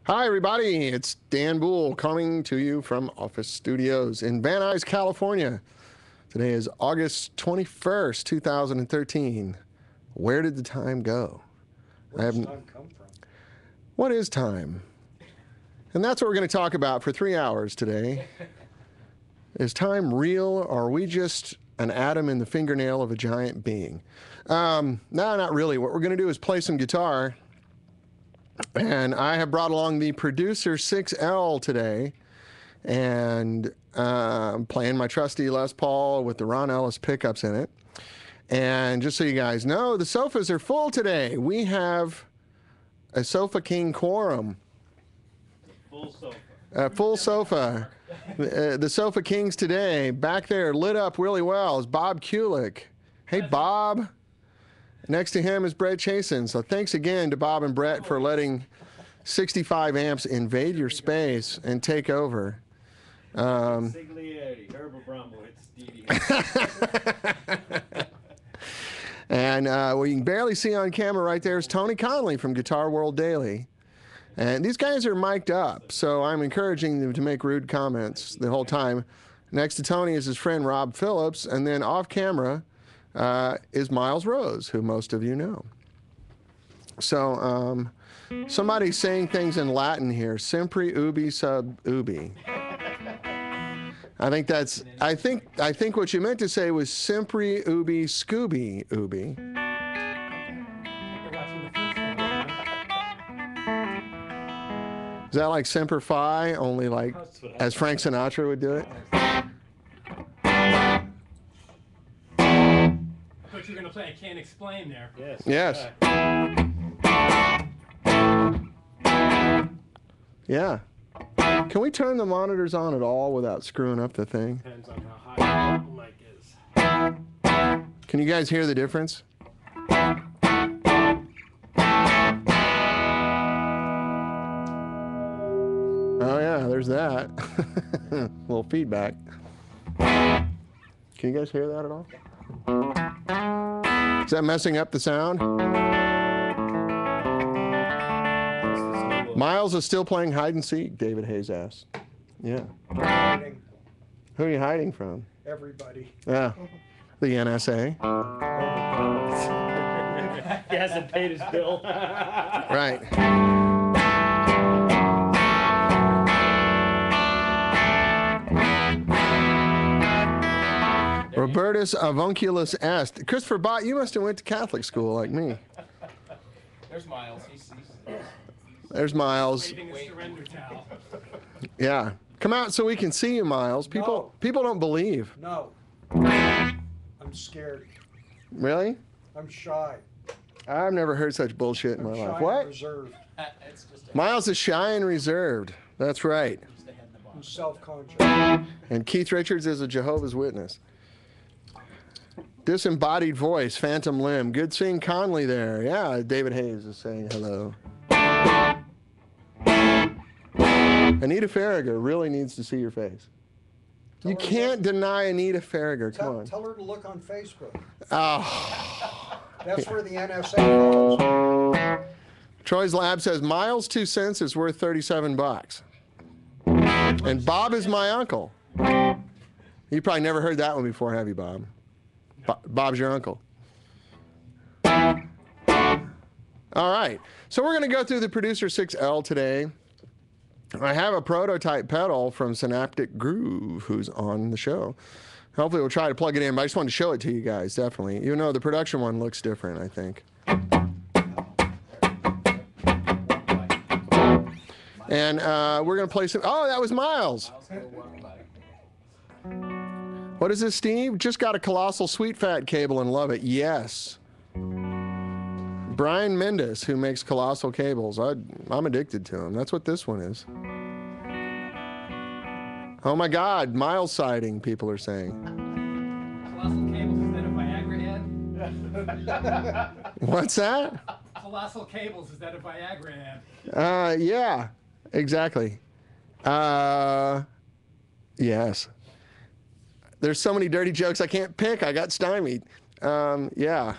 Hi, everybody. It's Dan Bull coming to you from Office Studios in Van Nuys, California. Today is August 21st, 2013. Where did the time go? Where does time come from? What is time? And that's what we're going to talk about for 3 hours today. Is time real, or are we just an atom in the fingernail of a giant being? No, not really. What we're going to do is play some guitar. And I have brought along the Producer 6L today, and playing my trusty Les Paul with the Ron Ellis pickups in it. And just so you guys know, the sofas are full today. We have a Sofa King quorum. Full sofa. Full sofa. The Sofa Kings today, back there, lit up really well, is Bob Kulick. Hey, Bob. Next to him is Brett Chasen. So thanks again to Bob and Brett for letting 65 amps invade your space and take over. Siglieri, Herbert Bromwitz, And what you can barely see on camera right there is Tony Conley from Guitar World Daily. And these guys are mic'd up, so I'm encouraging them to make rude comments the whole time. Next to Tony is his friend Rob Phillips, and then off camera is Miles Rose, who most of you know. So somebody's saying things in Latin here. Sempre ubi sub ubi. I think what you meant to say was Sempre ubi Scooby ubi. Is that like Semper Fi, only like as Frank Sinatra would do it? I thought you were going to play I Can't Explain there. Yes. Yeah. Can we turn the monitors on at all without screwing up the thing? Depends on how high the mic is. Can you guys hear the difference? Oh yeah, there's that. A little feedback. Can you guys hear that at all? Is that messing up the sound? Miles is still playing hide and seek, David Hayes asked. Yeah. Hiding. Who are you hiding from? Everybody. Yeah. The NSA. He hasn't paid his bill. Right. Robertus avunculus est. Christopher Bott, you must have went to Catholic school like me. There's Miles. He's There's Miles. Waving a surrender towel. Yeah. Come out so we can see you, Miles. People don't believe. No. I'm scared. Really? I'm shy. I've never heard such bullshit in my I'm shy life. and What? reserved. it's just Miles is shy and reserved. That's right. a head in the I'm box. self-conscious. And Keith Richards is a Jehovah's Witness. Disembodied voice, phantom limb. Good seeing Conley there. Yeah, David Hayes is saying hello. Anita Farragher really needs to see your face. You can't deny Anita Farragher. Come on. Tell her to look on Facebook. Oh. That's where the NSA follows. Troy's Lab says Miles' 2 cents is worth $37. And Bob is my uncle. You probably never heard that one before, have you, Bob? Bob's your uncle. All right. So we're going to go through the Producer 6L today. I have a prototype pedal from Synaptic Groove who's on the show. Hopefully we'll try to plug it in, but I just wanted to show it to you guys, definitely. You know, the production one looks different, I think. And we're going to play some... Oh, that was Miles. What is this, Steve? Just got a Colossal Sweet Fat cable and love it. Yes. Brian Mendes, who makes Colossal cables. I'm addicted to him. That's what this one is. Oh my God, Miles sighting, people are saying. Colossal cables, is that a Viagra ad? What's that? Colossal cables, is that a Viagra ad? Yeah, exactly. Yes. There's so many dirty jokes I can't pick. I got stymied. Yeah.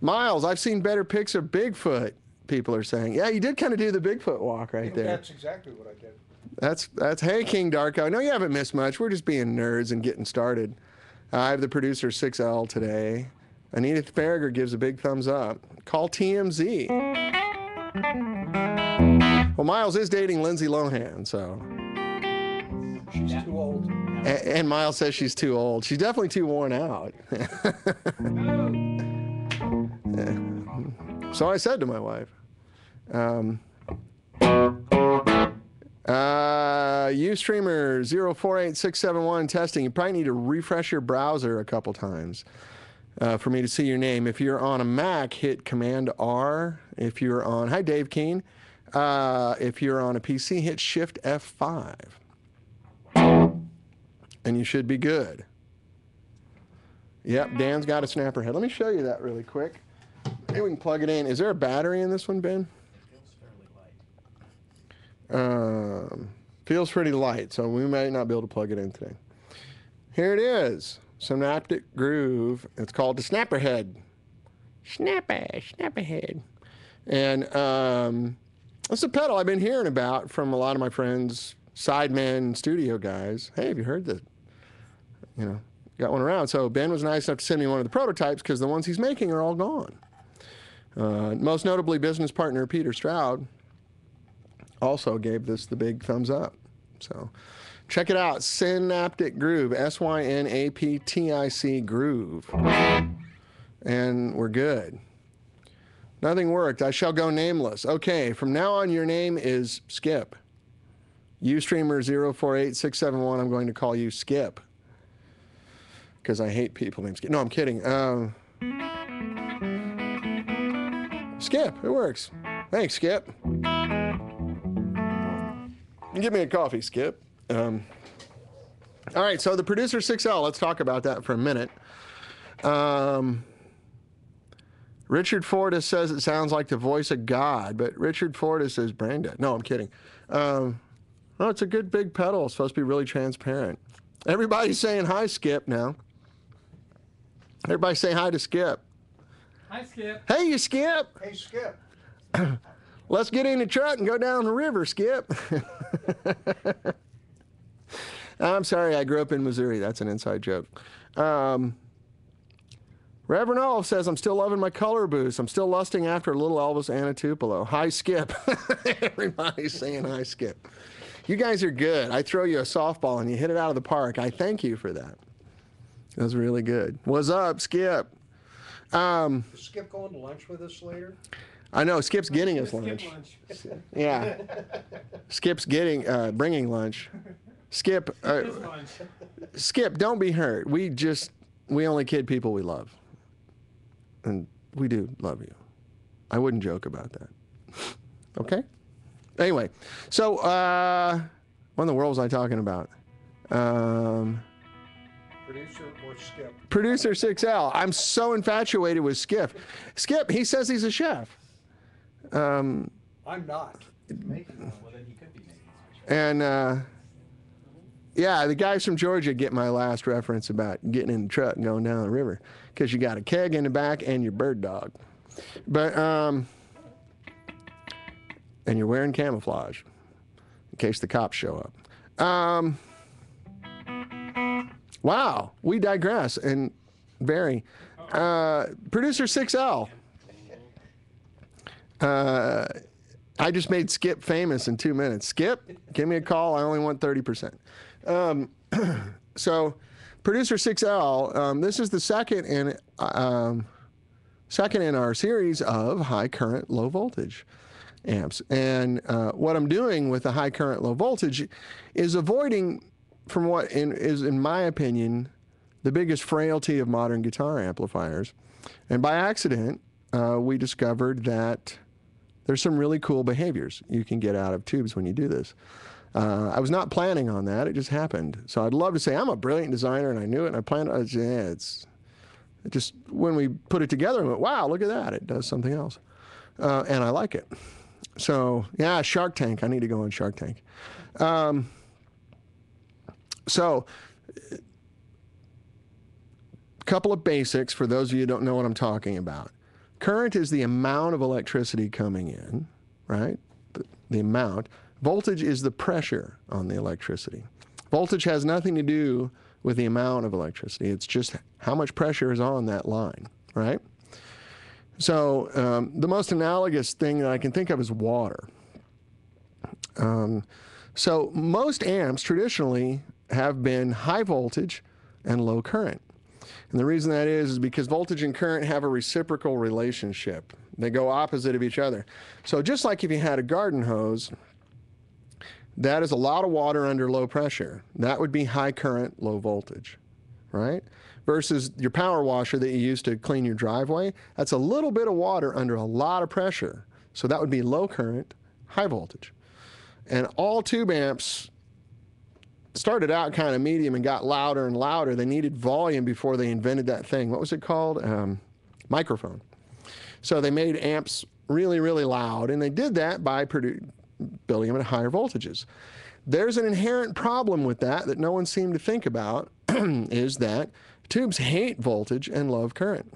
Miles, I've seen better pics of Bigfoot. people are saying. Yeah, you did kind of do the Bigfoot walk right there. That's exactly what I did. That's hey, King Darko. No, you haven't missed much. We're just being nerds and getting started. I have the producer 6L today. And Edith Farragher gives a big thumbs up. Call TMZ. Well, Miles is dating Lindsay Lohan, so. She's too old. And Miles says she's too old. She's definitely too worn out. So I said to my wife, Ustreamer 048671 testing. You probably need to refresh your browser a couple times for me to see your name. If you're on a Mac, hit Command R. If you're on, hi Dave Keene. If you're on a PC, hit Shift F5. And you should be good. Yep, Dan's got a snapper head. Let me show you that really quick. Maybe we can plug it in. Is there a battery in this one, Ben? Feels pretty light, so we might not be able to plug it in today. Here it is. Synaptic Groove. It's called the Snapper Head. Snapper Head. And it's a pedal I've been hearing about from a lot of my friends, sidemen, studio guys. Hey, have you heard that? You know, got one around. So Ben was nice enough to send me one of the prototypes because the ones he's making are all gone. Most notably, business partner Peter Stroud also gave this the big thumbs up. So check it out. Synaptic Groove. SYNAPTIC Groove. And we're good. Nothing worked. I shall go nameless. Okay, from now on, your name is Skip. Ustreamer 048671, I'm going to call you Skip. Because I hate people named Skip. No, I'm kidding. Skip, it works. Thanks, Skip. Give me a coffee, Skip. All right, so the producer 6L, let's talk about that for a minute. Richard Fortas says it sounds like the voice of God, but Richard Fortas is brain dead. No, I'm kidding. No, it's a good big pedal. It's supposed to be really transparent. Everybody's saying hi, Skip, now. Everybody say hi to Skip. Hi, Skip. Hey, you Skip. Hey, Skip. Let's get in the truck and go down the river, Skip. I'm sorry, I grew up in Missouri. That's an inside joke. Reverend Olaf says, I'm still loving my color boost. I'm still lusting after little Elvis Anatupolo. Hi, Skip. Everybody's saying hi, Skip. You guys are good. I throw you a softball and you hit it out of the park. I thank you for that. That was really good. What's up, Skip? Is Skip going to lunch with us later? I know, Skip's getting us lunch. Yeah. Skip's getting, bringing lunch. Skip, Skip, don't be hurt. We only kid people we love. And we do love you. I wouldn't joke about that. Okay? Anyway, so what in the world was I talking about? Producer or Skip? Producer 6L. I'm so infatuated with Skip. Skip, he says he's a chef. I'm not. And yeah, the guys from Georgia get my last reference about getting in the truck and going down the river because you got a keg in the back and your bird dog. But and you're wearing camouflage in case the cops show up. Wow, we digress and vary. Producer 6L. I just made Skip famous in 2 minutes. Skip, give me a call. I only want 30%. So, producer 6L, this is the second in our series of high current, low voltage amps. And what I'm doing with the high current, low voltage is avoiding from what is, in my opinion, the biggest frailty of modern guitar amplifiers. And by accident, we discovered that there's some really cool behaviors you can get out of tubes when you do this. I was not planning on that. It just happened. So I'd love to say I'm a brilliant designer and I knew it and I planned on it. Yeah, it just, when we put it together, I went, wow, look at that. It does something else. And I like it. So, yeah, Shark Tank. I need to go on Shark Tank. So, a couple of basics for those of you who don't know what I'm talking about. Current is the amount of electricity coming in, right? The amount. Voltage is the pressure on the electricity. Voltage has nothing to do with the amount of electricity. It's just how much pressure is on that line, right? So the most analogous thing that I can think of is water. So most amps traditionally have been high voltage and low current. And the reason that is because voltage and current have a reciprocal relationship. They go opposite of each other. So just like if you had a garden hose, that is a lot of water under low pressure. That would be high current, low voltage, right? Versus your power washer that you use to clean your driveway, that's a little bit of water under a lot of pressure. So that would be low current, high voltage. And all tube amps started out kind of medium and got louder and louder. They needed volume before they invented that thing. What was it called? Microphone. So they made amps really, really loud, and they did that by building them at higher voltages. There's an inherent problem with that no one seemed to think about, is that tubes hate voltage and love current.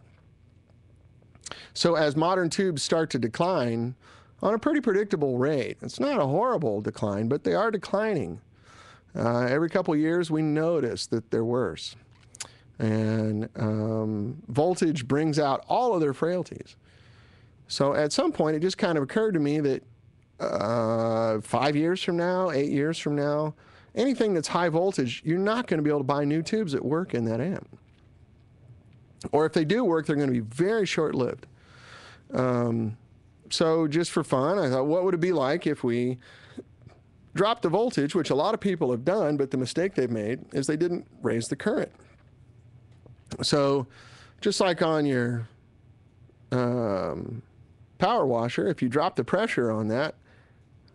So as modern tubes start to decline on a pretty predictable rate, it's not a horrible decline, but they are declining. Every couple of years, we notice that they're worse. And voltage brings out all of their frailties. So at some point, it just kind of occurred to me that 5 years from now, 8 years from now, anything that's high voltage, you're not going to be able to buy new tubes that work in that amp. Or if they do work, they're going to be very short-lived. So just for fun, I thought, what would it be like if we dropped the voltage, which a lot of people have done, but the mistake they've made is they didn't raise the current. So just like on your power washer, if you drop the pressure on that,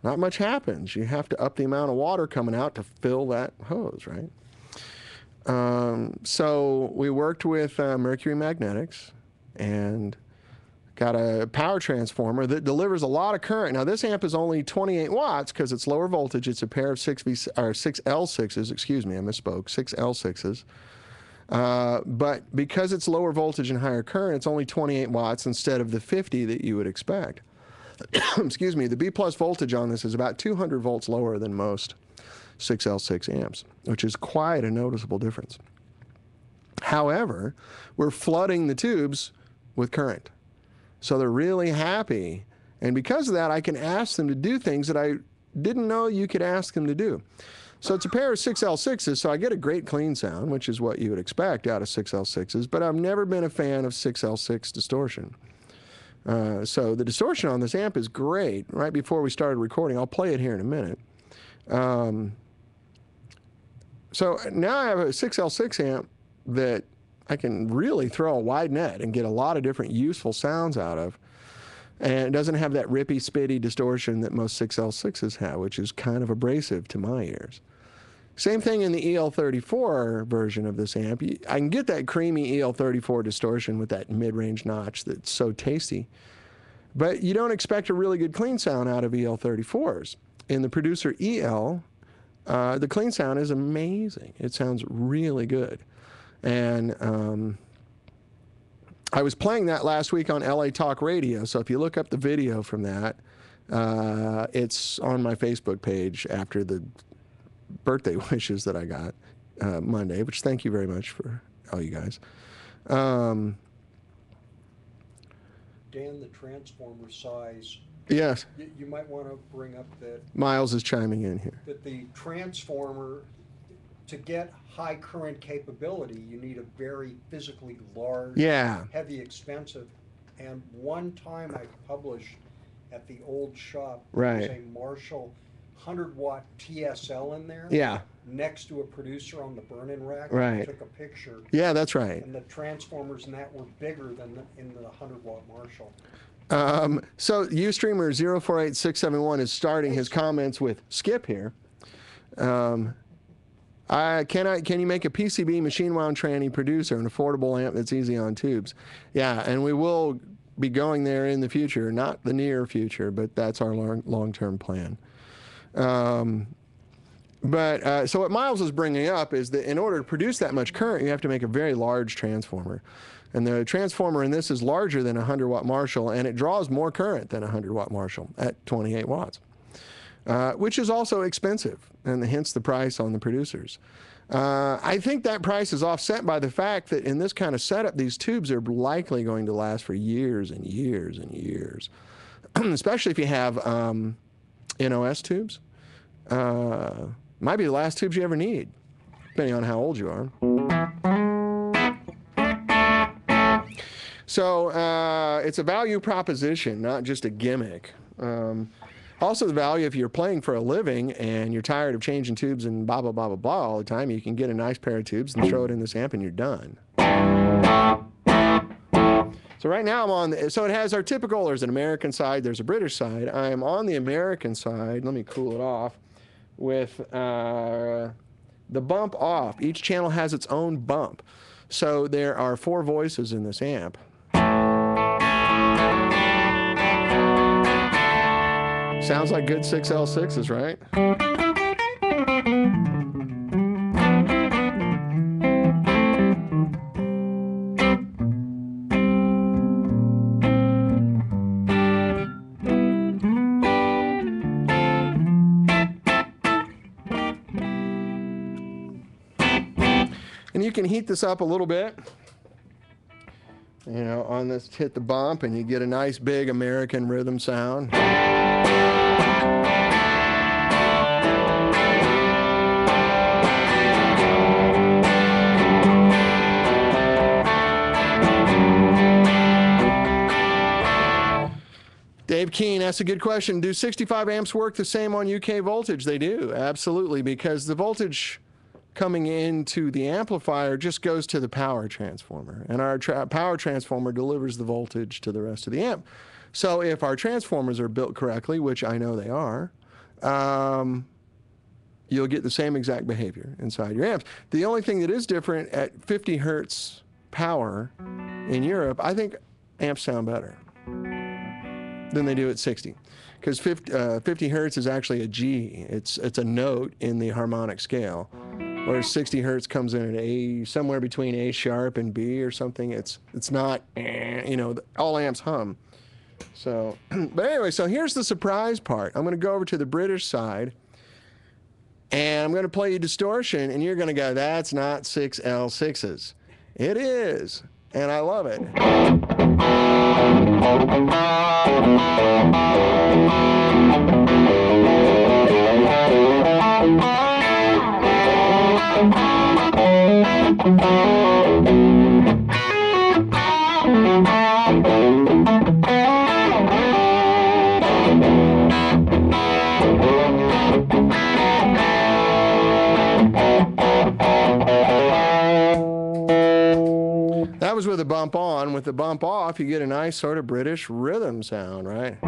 not much happens. You have to up the amount of water coming out to fill that hose, right? So we worked with Mercury Magnetics and got a power transformer that delivers a lot of current. Now this amp is only 28 watts because it's lower6 L6s, excuse me, I misspoke, 6 L6s. But because it's lower voltage and higher current, it's only 28 watts instead of the 50 that you would expect. Excuse me, the B plus voltage on this is about 200 volts lower than most 6L6 amps, which is quite a noticeable difference. However, we're flooding the tubes with current. So they're really happy. And because of that, I can ask them to do things that I didn't know you could ask them to do. So it's a pair of 6L6s, so I get a great clean sound, which is what you would expect out of 6L6s, but I've never been a fan of 6L6 distortion. So the distortion on this amp is great. Right before we started recording, I'll play it here in a minute. So now I have a 6L6 amp that I can really throw a wide net and get a lot of different useful sounds out of. And it doesn't have that rippy, spitty distortion that most 6L6s have, which is kind of abrasive to my ears. Same thing in the EL34 version of this amp. I can get that creamy EL34 distortion with that mid-range notch that's so tasty. But you don't expect a really good clean sound out of EL34s. In the Producer EL, the clean sound is amazing. It sounds really good. And I was playing that last week on LA Talk Radio, so if you look up the video from that, it's on my Facebook page after the birthday wishes that I got Monday, which thank you very much for all you guys. Dan, the transformer size, Yes, you might want to bring up that, Miles is chiming in here. that the transformer, to get high current capability, you need a very physically large, Yeah, heavy, expensive. And one time I published at the old shop, Right. there was a Marshall 100-watt TSL in there. yeah, Next to a producer on the burn-in rack. Right. I took a picture, yeah, that's right. and the transformers in that were bigger than in the 100-watt Marshall. So Ustreamer 048671 is starting his comments with Skip here. Can you make a PCB machine wound tranny producer, an affordable amp that's easy on tubes? Yeah, and we will be going there in the future, not the near future, but that's our long-term plan. So what Miles is bringing up is that in order to produce that much current, you have to make a very large transformer. And the transformer in this is larger than a 100-watt Marshall, and it draws more current than a 100-watt Marshall at 28 watts, which is also expensive, and hence the price on the producers. I think that price is offset by the fact that in this kind of setup, these tubes are likely going to last for years and years and years, especially if you have NOS tubes. Might be the last tubes you ever need, depending on how old you are. So it's a value proposition, not just a gimmick. Also the value, if you're playing for a living and you're tired of changing tubes and blah, blah, blah, blah, blah all the time, you can get a nice pair of tubes and throw it in this amp and you're done. So right now I'm on, so it has our typical, there's an American side, there's a British side. I am on the American side, let me cool it off, with the bump off. Each channel has its own bump. So there are 4 voices in this amp. Sounds like good 6L6s, right? And you can heat this up a little bit. You know, on this, hit the bump and you get a nice big American rhythm sound. Dave Keene asks a good question. Do 65 amps work the same on UK voltage? They do, absolutely, because the voltage coming into the amplifier just goes to the power transformer, and our power transformer delivers the voltage to the rest of the amp. So if our transformers are built correctly, which I know they are, you'll get the same exact behavior inside your amps. The only thing that is different at 50 hertz power in Europe, I think amps sound better than they do at 60. Because 50 hertz is actually a G. It's a note in the harmonic scale. Whereas 60 hertz comes in at A, somewhere between A sharp and B or something. It's not, you know, all amps hum. So, but anyway, so here's the surprise part. I'm going to go over to the British side, and I'm going to play you distortion, and you're going to go, that's not 6L6s. It is, and I love it. That was with the bump on. With the bump off, you get a nice sort of British rhythm sound, right?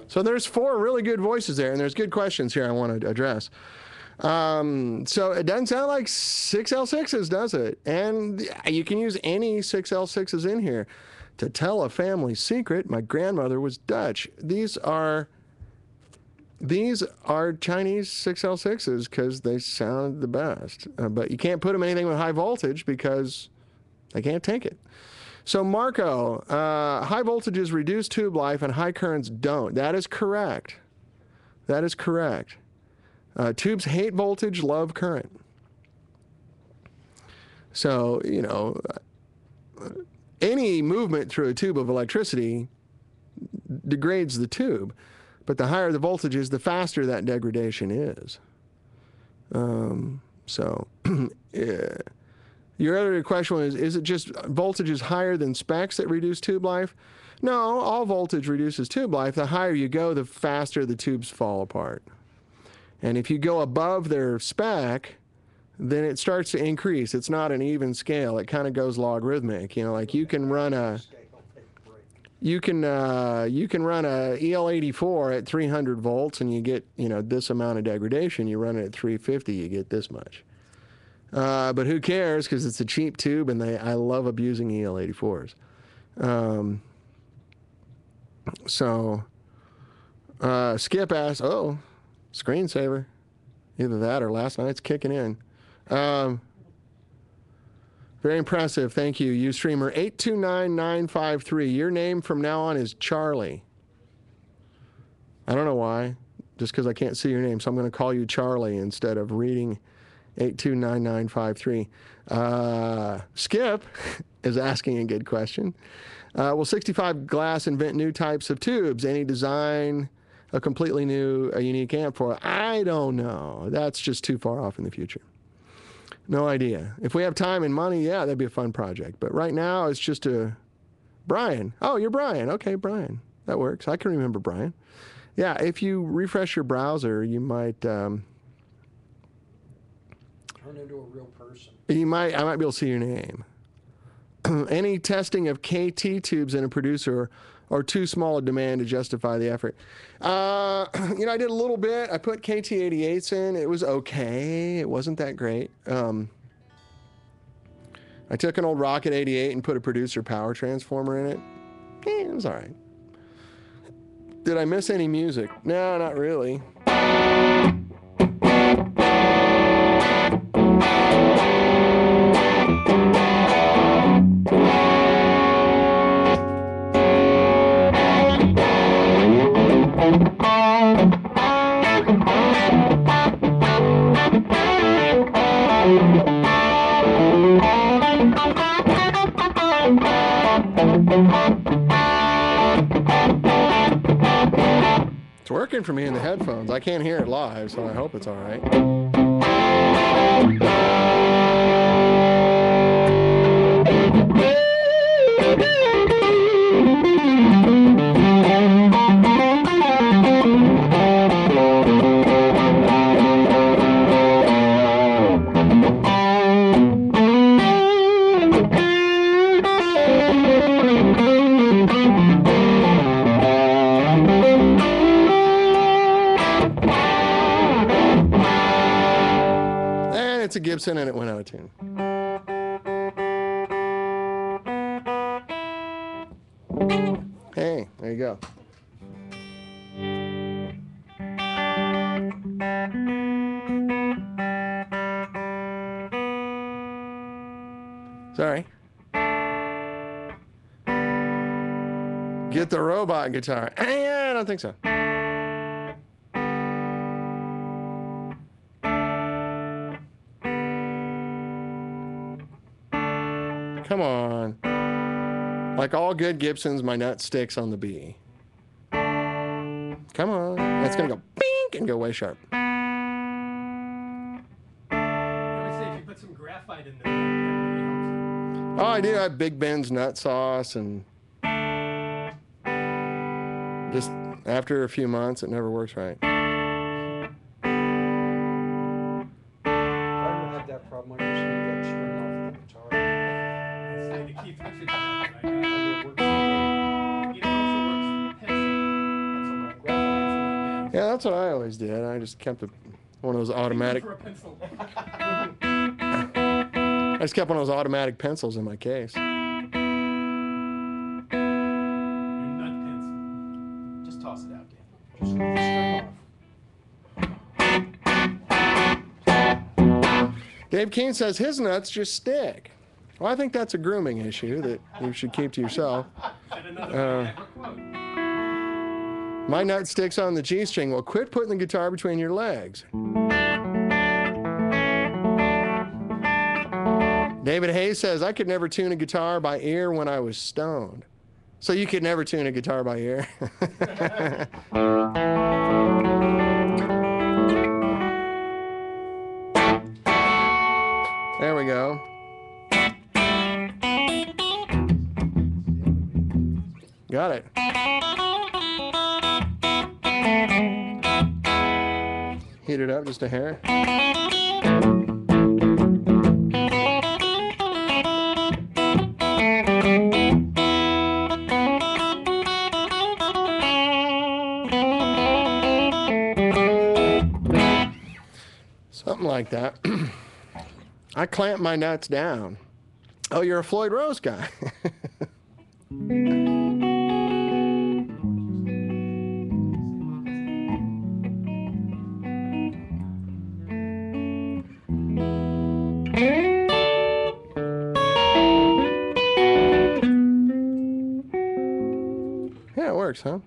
So there's 4 really good voices there, and there's good questions here I want to address. So it doesn't sound like 6L6s, does it? And you can use any 6L6s in here. To tell a family secret, my grandmother was Dutch. These are Chinese 6L6s because they sound the best. But you can't put them in anything with high voltage because they can't take it. So Marco, high voltages reduce tube life and high currents don't. That is correct. That is correct. Tubes hate voltage, love current. So, you know, any movement through a tube of electricity degrades the tube. But the higher the voltage is, the faster that degradation is. Yeah. Your other question was, is it just voltages higher than specs that reduce tube life? No, all voltage reduces tube life. The higher you go, the faster the tubes fall apart. And if you go above their spec, then it starts to increase. It's not an even scale. It kind of goes logarithmic. You know, like you can run a run a EL84 at 300 volts and you get, you know, this amount of degradation. You run it at 350, you get this much. But who cares? Because it's a cheap tube, and I love abusing EL84s. Skip asks, oh, screensaver. Either that or last night's kicking in. Very impressive. Thank you, Ustreamer 829953. Your name from now on is Charlie. I don't know why. Just because I can't see your name, so I'm going to call you Charlie instead of reading 829953. Skip is asking a good question. Will 65 Glass invent new types of tubes? Any design a completely new, a unique amp for it? I don't know. That's just too far off in the future. No idea. If we have time and money, yeah, that'd be a fun project. But right now, it's just a Brian. Oh, you're Brian. Okay, Brian. That works. I can remember Brian. Yeah, if you refresh your browser, you might Turn into a real person. I might be able to see your name. Any testing of KT tubes in a producer or too small a demand to justify the effort? I did a little bit. I put KT88s in. It was okay. It wasn't that great. I took an old Rocket 88 and put a producer power transformer in it. It was all right. Did I miss any music? No, not really. It's working for me in the headphones. I can't hear it live, so I hope it's all right. It's a Gibson and it went out of tune. Hey, there you go. Sorry. Get the robot guitar. I don't think so. Come on. Like all good Gibsons, my nut sticks on the B. Come on. That's going to go bink and go way sharp. I always say if you put some graphite in there, that really helps. Oh, I do have Big Ben's nut sauce, and just after a few months, it never works right. If I ever had that problem, I just need that string off the guitar. It's like the Keith Richards one, right? And it works. You know, it also works pencil lead. Graphite, Yeah, that's what I always did. I just kept one of those automatic. For a pencil. I just kept one of those automatic pencils in my case. Your nut pencil. Just toss it out, Dan. Just leave the string off. Dave Keene says his nuts just stick. Well, I think that's a grooming issue that you should keep to yourself. And another Viagra quote. My nut sticks on the G string. Well, quit putting the guitar between your legs. David Hayes says, I could never tune a guitar by ear when I was stoned. So you could never tune a guitar by ear? There we go. Got it. Heat it up just a hair. Something like that. I clamp my nuts down. Oh, you're a Floyd Rose guy. Yeah, it works, huh?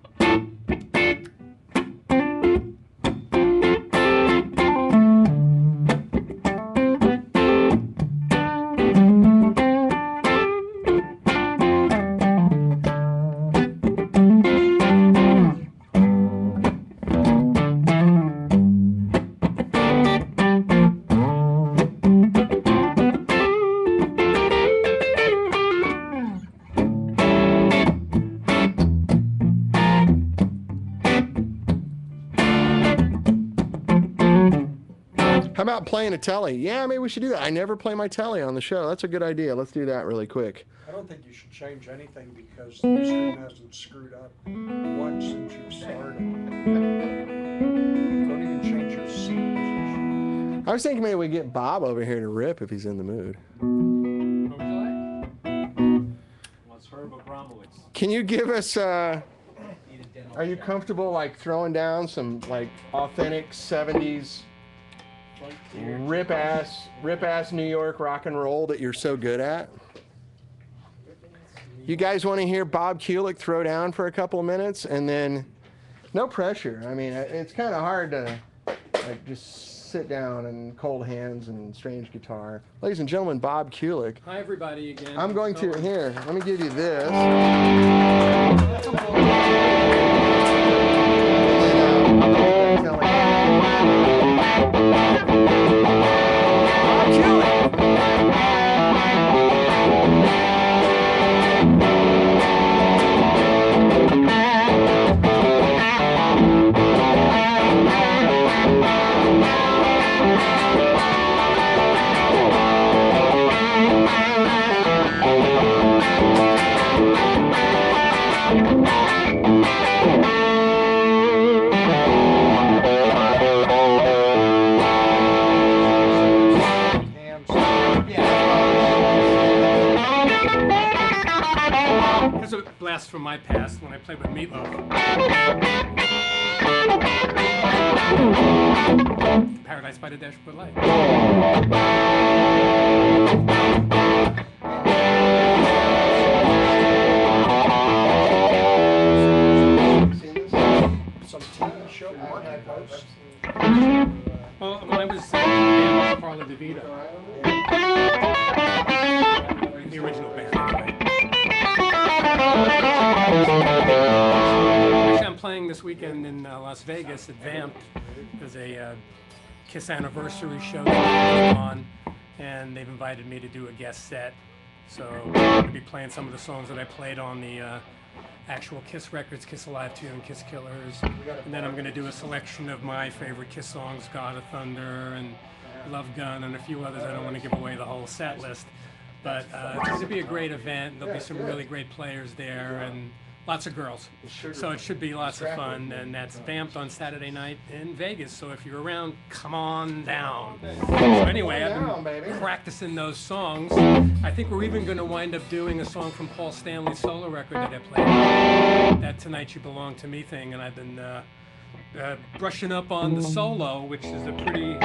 How about playing a telly? Yeah, maybe we should do that. I never play my telly on the show. That's a good idea. Let's do that really quick. I don't think you should change anything because the screen hasn't screwed up once since you started. Don't even change your seat position. I was thinking maybe we get Bob over here to rip if he's in the mood. What would you like? What's Herb Abramowitz? Can you give us, are you comfortable like throwing down some like authentic 70s rip ass New York rock and roll that you're so good at? You guys want to hear Bob Kulick throw down for a couple of minutes, and then no pressure. I mean, it's kind of hard to like just sit down and cold hands and strange guitar. Ladies and gentlemen, Bob Kulick. Hi, everybody, again. I'm going to here. Let me give you this. Here's a blast from my past when I played with Meatloaf. Paradise by the Dashboard Light. Some TV show Market House. Well, when I was in Carla DeVito, the original band. Actually, I'm playing this weekend in Las Vegas at Vamp. There's a Kiss anniversary show that's going on, and they've invited me to do a guest set. So I'm going to be playing some of the songs that I played on the actual Kiss records, Kiss Alive 2 and Kiss Killers. And then I'm going to do a selection of my favorite Kiss songs, God of Thunder and Love Gun and a few others. I don't want to give away the whole set list. But it's going to be a great event. There'll be some really great players there and lots of girls. So it should be lots of fun. And that's Vamped on Saturday night in Vegas. So if you're around, come on down. So anyway, I've been practicing those songs. I think we're even going to wind up doing a song from Paul Stanley's solo record that I played. That Tonight You Belong to Me thing. And I've been brushing up on the solo, which is a pretty...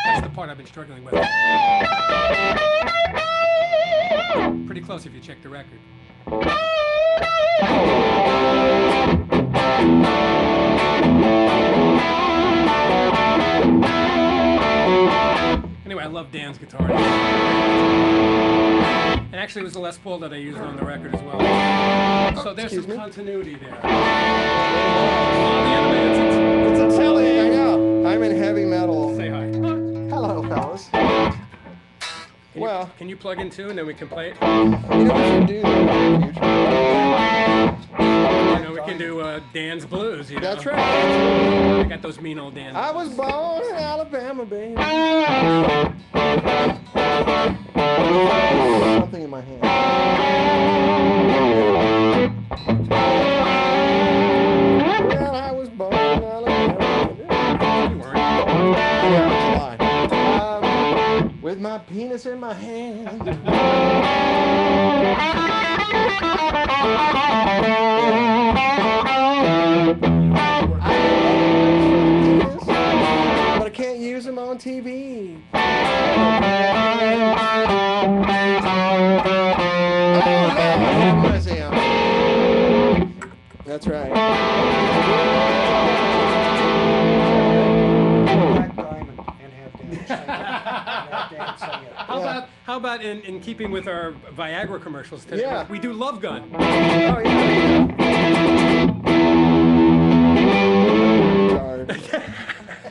That's the part I've been struggling with. Pretty close if you check the record. Anyway, I love Dan's guitar. And actually, it was the Les Paul that I used on the record as well. So there's some continuity there. It's a telly, I know. I'm in heavy metal. Say hi. Hello, fellas. Well, Can you plug in too, and then we can play it? you know what we should do? We can do Dan's Blues, you know. That's right. I got those mean old Dan's I Blues. was born in Alabama, baby. Something in my hand. Well, I was born in Alabama. You weren't. Yeah, it's a lie. With my penis in my hand. But I can't use them on TV. Oh, Lord, have mercy on me. That's right. Black Diamond and have Dan sing it. How about in keeping with our Viagra commercials today? Yeah. We do Love Gun. Oh, yeah.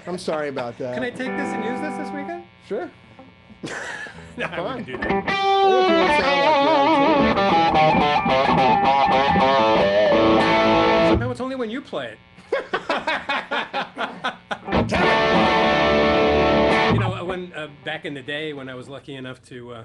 I'm sorry about that. Can I take this and use this weekend? Sure. No, I wouldn't do that. No, it's only when you play it. You know, when back in the day when I was lucky enough to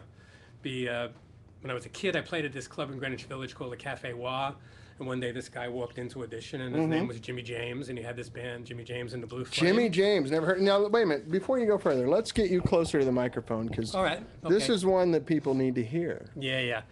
be when I was a kid, I played at this club in Greenwich Village called the Cafe Wa. And one day this guy walked into audition, and his name was Jimmy James, and he had this band, Jimmy James and the Blue Flame. Jimmy James, never heard. Now, wait a minute. Before you go further, let's get you closer to the microphone because All right. this okay. is one that people need to hear. Yeah.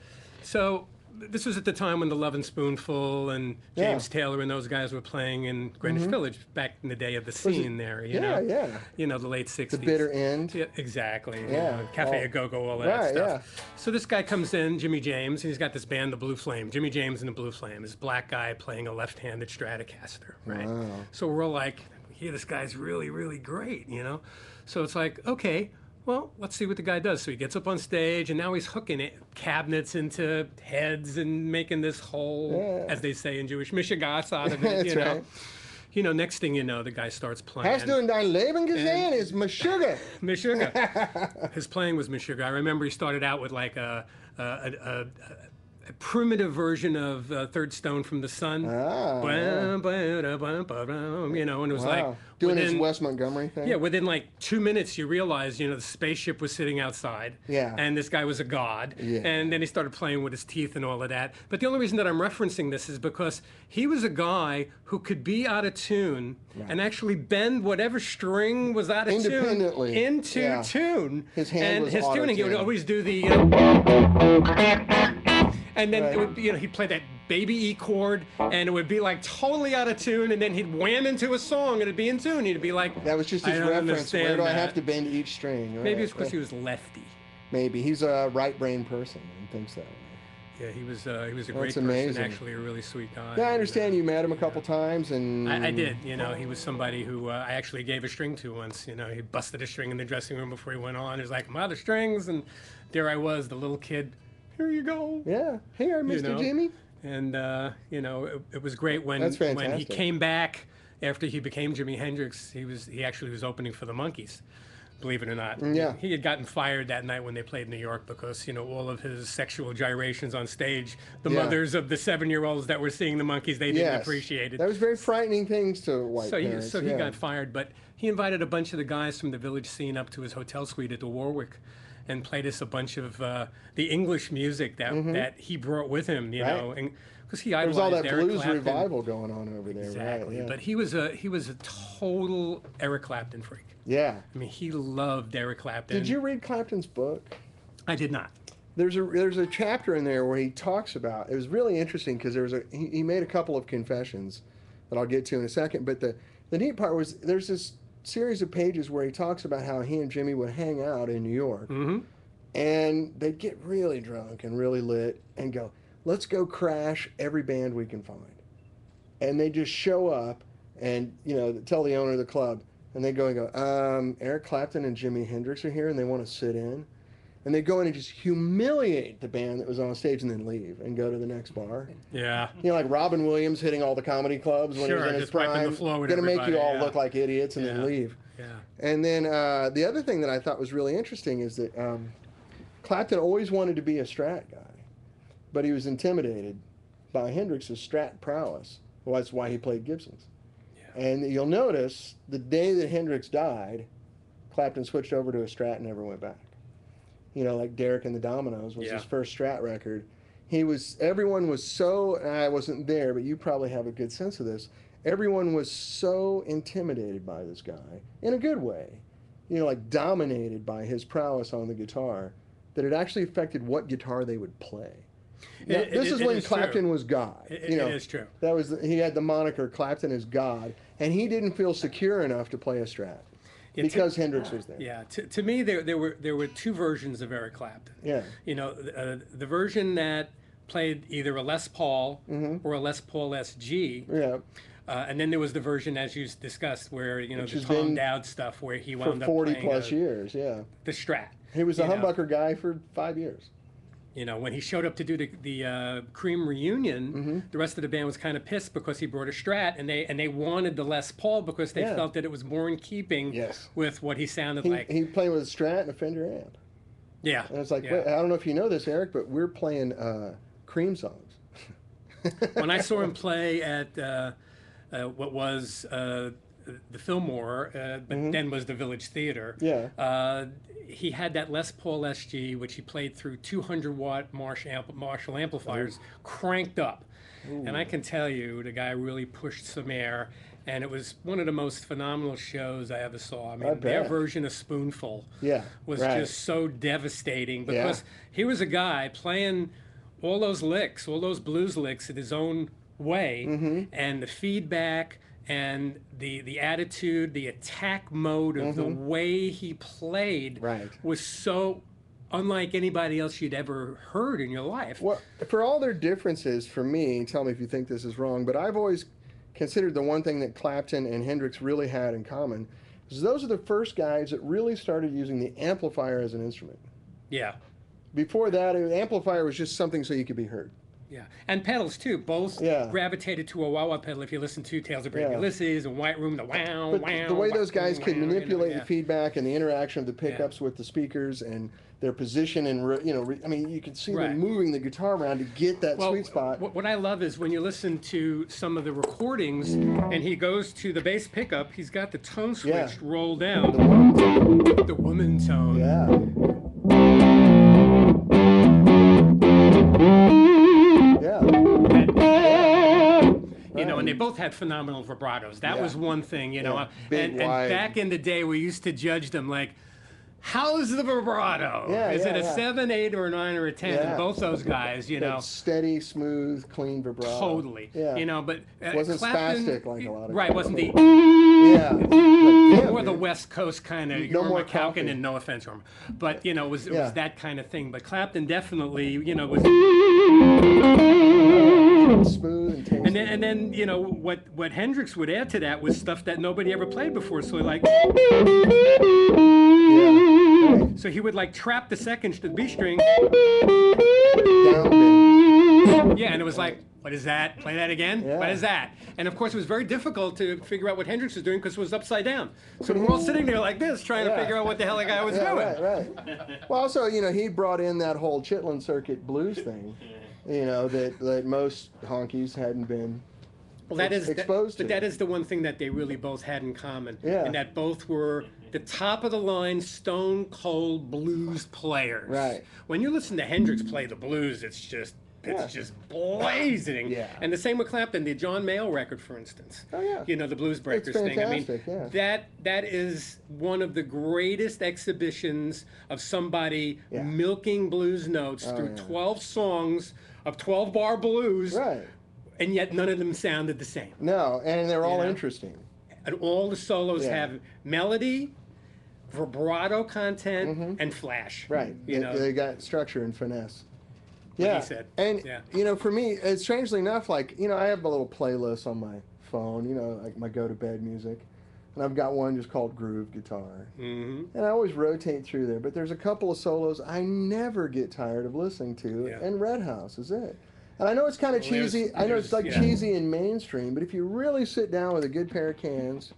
So this was at the time when the Love and Spoonful and James Taylor and those guys were playing in Greenwich Village back in the day of the scene there. You know? Yeah. You know, the late 60s. The bitter end. Yeah, exactly. You Yeah. know, Cafe Oh. A Go-Go, all that Right, stuff. So this guy comes in, Jimmy James, and he's got this band, the Blue Flame. Jimmy James and the Blue Flame. This black guy playing a left-handed Stratocaster, right? Wow. So we're all like, yeah, this guy's really, really great, you know? So it's like, okay, well, let's see what the guy does. So he gets up on stage, and now he's hooking it, cabinets into heads and making this whole, as they say in Jewish, mishigas out of it, That's you know? right. You know, next thing you know, the guy starts playing. Hast du in dein Leben gesehen? Is Meshuggah. Meshuggah. His playing was Meshuggah. I remember he started out with like a primitive version of Third Stone from the Sun. Ah, You know, and it was like Wow. Doing his within- Wes Montgomery thing? Yeah, within like 2 minutes, you realize, you know, the spaceship was sitting outside. Yeah. And this guy was a god. Yeah. And then he started playing with his teeth and all of that. But the only reason that I'm referencing this is because he was a guy who could be out of tune and actually bend whatever string was out of tune Independently. into Yeah. tune. His hand and was his tuning, he would auto-tuned. always do the. And then it would, you know, he'd play that baby E chord, and it would be like totally out of tune, and then he'd wham into a song, and it'd be in tune. He'd be like, That was just I his don't reference. Where understand do I have that. to bend each string? Maybe Right. it's because he was lefty. Maybe. He's a right-brained person and thinks that way. Yeah, he was a great That's person, amazing. actually a really sweet guy. Yeah, I and, understand you met him a couple times, and I did, you know, he was somebody who I actually gave a string to once. You know, he busted a string in the dressing room before he went on. He was like, "My other strings," and there I was, the little kid. Here you go. Yeah. Hey, Mr. know. Jimmy. And you know, it was great when That's when he fantastic. came back after he became Jimi Hendrix. He actually was opening for the Monkees, believe it or not. Yeah. He had gotten fired that night when they played New York because, you know, all of his sexual gyrations on stage, the Yeah. mothers of the 7-year-olds that were seeing the Monkees, they didn't Yes. appreciate it. That was very frightening things to white So parents. he yeah. got fired, but he invited a bunch of the guys from the Village scene up to his hotel suite at the Warwick and played us a bunch of the English music that he brought with him, you Right. know, and because he There was idolized all that Eric blues Clapton. revival going on over there, Exactly, right? Yeah. but he was a total Eric Clapton freak. Yeah. I mean, he loved Eric Clapton. Did you read Clapton's book? I did not. There's a chapter in there where he talks about. It was really interesting because he made a couple of confessions that I'll get to in a second. But the neat part was there's this series of pages where he talks about how he and Jimmy would hang out in New York, and they'd get really drunk and really lit and go, let's go crash every band we can find. And they just show up and, you know, tell the owner of the club, and they go, Eric Clapton and Jimi Hendrix are here and they want to sit in. And they go in and just humiliate the band that was on stage and then leave and go to the next bar. Yeah. You know, like Robin Williams hitting all the comedy clubs when he was Sure, in his just wiping prime. the floor with Gonna make you everybody, all yeah. look like idiots and Yeah. then leave. Yeah. And then the other thing that I thought was really interesting is that Clapton always wanted to be a Strat guy, but he was intimidated by Hendrix's Strat prowess. Well, that's why he played Gibsons. And you'll notice the day that Hendrix died, Clapton switched over to a Strat and never went back. You know, like Derek and the Dominoes was his first Strat record. Everyone was so, I wasn't there, but you probably have a good sense of this. Everyone was so intimidated by this guy, in a good way, you know, like dominated by his prowess on the guitar, that it actually affected what guitar they would play. Now, this is when Clapton was God. You know, it is true. That was he had the moniker Clapton is God, and he didn't feel secure enough to play a Strat because Hendrix was there. Yeah, to me, there were two versions of Eric Clapton. Yeah. You know, the version that played either a Les Paul or a Les Paul SG. Yeah. And then there was the version, as you discussed, where, you know, Which the has Tom been Dowd stuff, where he For wound up 40 playing plus years, yeah. the Strat. He was a you know. humbucker guy for 5 years. You know, when he showed up to do the Cream reunion, the rest of the band was kind of pissed because he brought a Strat, and they wanted the Les Paul because they felt that it was more in keeping with what he sounded like. He played with a Strat and a Fender amp. Yeah. And it's like, yeah. wait, I don't know if you know this, Eric, but we're playing Cream songs. When I saw him play at what was the Fillmore, but then was the Village Theater. Yeah. He had that Les Paul SG, which he played through 200-watt Marshall amplifiers, cranked up. Ooh. And I can tell you, the guy really pushed some air, and it was one of the most phenomenal shows I ever saw. I mean, their version of Spoonful was just so devastating because he was a guy playing all those licks, all those blues licks in his own way, and the feedback and the attitude, the attack mode of the way he played was so unlike anybody else you'd ever heard in your life. Well, for all their differences, for me, tell me if you think this is wrong, but I've always considered the one thing that Clapton and Hendrix really had in common is those are the first guys that really started using the amplifier as an instrument. Yeah. Before that, the amplifier was just something so you could be heard. Yeah, and pedals too. Both gravitated to a wah-wah pedal. If you listen to Tales of Brave Ulysses and White Room, the wow, but wow. the way those guys could manipulate the the feedback and the interaction of the pickups with the speakers and their position and I mean, you could see them moving the guitar around to get that sweet spot. What I love is when you listen to some of the recordings and he goes to the bass pickup, he's got the tone switch rolled down. The woman tone. You know, and they both had phenomenal vibratos. That was one thing, you know. And back in the day, we used to judge them like, how's the vibrato? Is it a 7, 8, or a 9, or a 10? And both those guys, you know. Steady, smooth, clean vibrato. Totally. You know, but wasn't Clapton, spastic like a lot of Right, wasn't the... Or the West Coast kind of, no more McCalkin, and no offense to him. But, you know, it was that kind of thing. But Clapton definitely, you know, was... smooth and tasty. And then you know what Hendrix would add to that was stuff that nobody ever played before. So like, so he would like trap the second to the B string. Yeah, and it was like, what is that? Play that again? What is that? And of course, it was very difficult to figure out what Hendrix was doing because it was upside down. So we're all sitting there like this, trying to figure out what the hell the guy was doing. Right. Well, also, you know, he brought in that whole Chitlin Circuit blues thing. You know, that most honkies hadn't been exposed to. But that is the one thing that they really both had in common. And that both were the top of the line stone cold blues players. Right. When you listen to Hendrix play the blues, it's just blazing. And the same with Clapton, the John Mayall record, for instance. You know, the Blues Breakers thing. I mean, that is one of the greatest exhibitions of somebody milking blues notes through 12 songs of 12-bar blues. And yet none of them sounded the same. No, and they're all interesting. And all the solos have melody, vibrato content, and flash. You know, they got structure and finesse. He said. And, you know, for me, it's strangely enough, like, you know, I have a little playlist on my phone, you know, like my go-to-bed music. And I've got one just called Groove Guitar. And I always rotate through there. But there's a couple of solos I never get tired of listening to. And Red House is it. And I know it's kind of cheesy. I know it's like cheesy and mainstream. But if you really sit down with a good pair of cans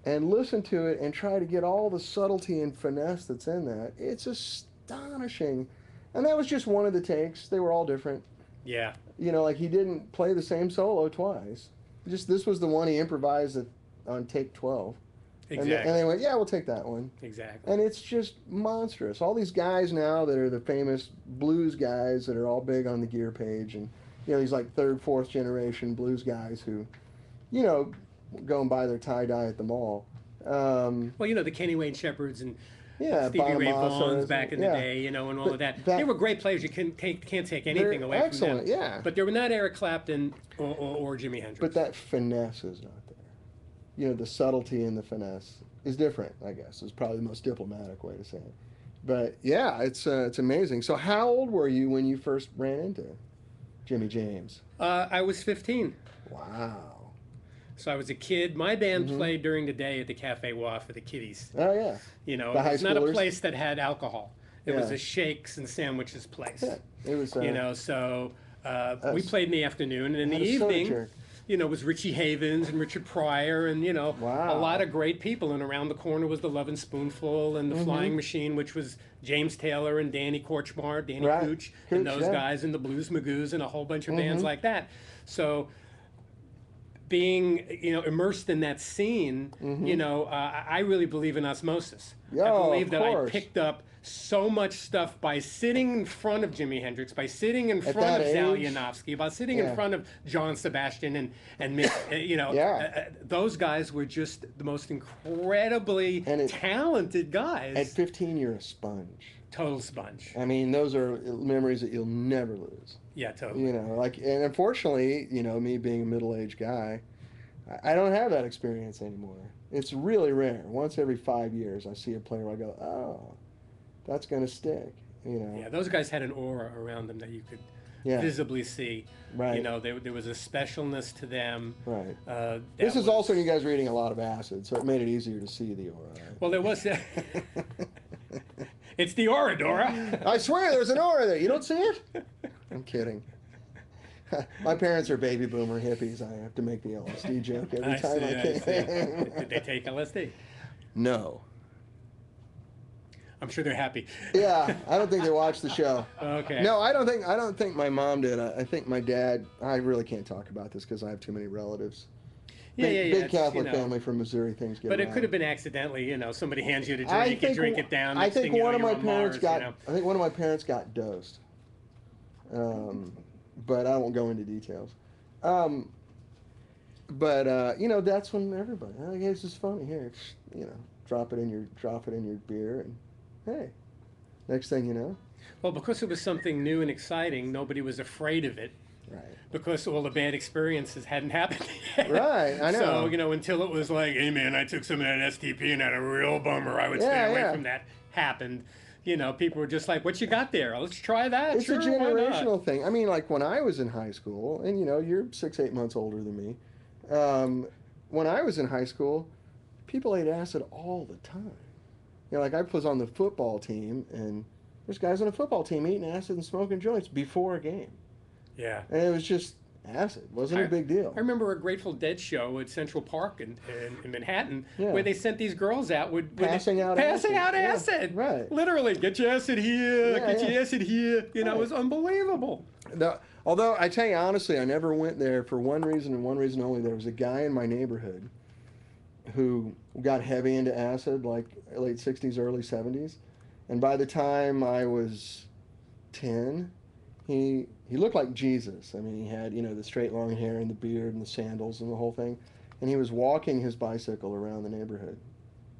and listen to it and try to get all the subtlety and finesse that's in that, it's astonishing. And that was just one of the takes. They were all different. Yeah. You know, like he didn't play the same solo twice. Just this was the one he improvised on take 12. Exactly. And they went, yeah, we'll take that one. Exactly. And it's just monstrous. All these guys now that are the famous blues guys that are all big on the gear page, and you know these like third, fourth generation blues guys who, you know, go and buy their tie dye at the mall. Well, you know, the Kenny Wayne Shepherds and Yeah, Stevie Ray Bonamassa Vaughns is- back in yeah. the day, you know, and all But of that. that- They were great players. You can't take anything They're away excellent, from them. yeah. But they were not Eric Clapton or Jimi Hendrix. But that finesse is not there. You know, the subtlety and the finesse is different, I guess, is probably the most diplomatic way to say it. But yeah, it's amazing. So how old were you when you first ran into Jimmy James? I was 15. Wow. So I was a kid. My band played during the day at the Cafe Wa for the kiddies. Oh yeah. You know, The high it's not a schoolers? place that had alcohol. It was Yeah. a shakes and sandwiches place. Yeah. It was. You know, so we That's- played in the afternoon, and in the Had a soda evening, jerk. you know, was Richie Havens and Richard Pryor, and you know, Wow. a lot of great people. And around the corner was the Lovin' Spoonful and the Mm-hmm. Flying Machine, which was James Taylor and Danny Korchmar, Danny Right. Cooch, Cooch, and those yeah. Mm-hmm. guys, and the Blues Magoos, and a whole bunch of bands like that. So being, you know, immersed in that scene, you know, I really believe in osmosis. Yeah, I of believe that I course. picked up so much stuff by sitting in front of Jimi Hendrix, by sitting in front that of Sal age? Yanofsky, by sitting Yeah. in front of John Sebastian and Mick, you know, Yeah. those guys were just the most incredibly And talented guys. At 15, you're a sponge. Total sponge. I mean, those are memories that you'll never lose. Yeah, totally. You know, like, and unfortunately, you know, me being a middle-aged guy, I don't have that experience anymore. It's really rare. Once every 5 years, I see a player where I go, oh, that's going to stick. You know, Yeah, those guys had an aura around them that you could Yeah. visibly see. Right. You know, there was a specialness to them. Right. That This is was- also when you guys were eating a lot of acid, so it made it easier to see the aura. Well, there was. It's the aura, Dora. I swear, there's an aura there. You don't see it? I'm kidding. My parents are baby boomer hippies. I have to make the LSD joke every time I I see. can. Did they take LSD? No. I'm sure they're happy. Yeah, I don't think they watched the show. Okay. No, I don't think my mom did. I think my dad. I really can't talk about this because I have too many relatives. Yeah, Big, yeah, yeah. big it's, you Catholic know, family from Missouri. Things get But it around. could have been accidentally. You know, somebody hands you the I drink, you think drink it down. I next think thing you one know, of my you're on parents Mars, got. you know. I think one of my parents got dosed. But I won't go into details. But you know, that's when everybody. I guess it's just funny here. You know, drop it in your beer, and hey, next thing you know, Well, because it was something new and exciting, nobody was afraid of it. right. Because all the bad experiences hadn't happened yet. Right, I know. So, you know, until it was like, hey man, I took some of that STP and had a real bummer, I would Yeah, stay away yeah. from that, happened. You know, people were just like, what you got there? Let's try that. It's sure, a why not?" generational thing. I mean, like when I was in high school, and you know, you're 6-8 months older than me. When I was in high school, people ate acid all the time. You know, like I was on the football team, and there's guys on the football team eating acid and smoking joints before a game, Yeah. and it was just acid. Wasn't a big deal. I remember a Grateful Dead show at Central Park in Manhattan Yeah. where they sent these girls out with Passing out passing acid. out Yeah, acid. right. Literally, get your acid here, Yeah, get yeah. your acid here. You know, it was unbelievable. Although I tell you honestly, I never went there for one reason and one reason only. There was a guy in my neighborhood who got heavy into acid, like late 60s, early 70s. And by the time I was 10, he looked like Jesus. I mean, he had, you know, the straight long hair and the beard and the sandals and the whole thing. And he was walking his bicycle around the neighborhood.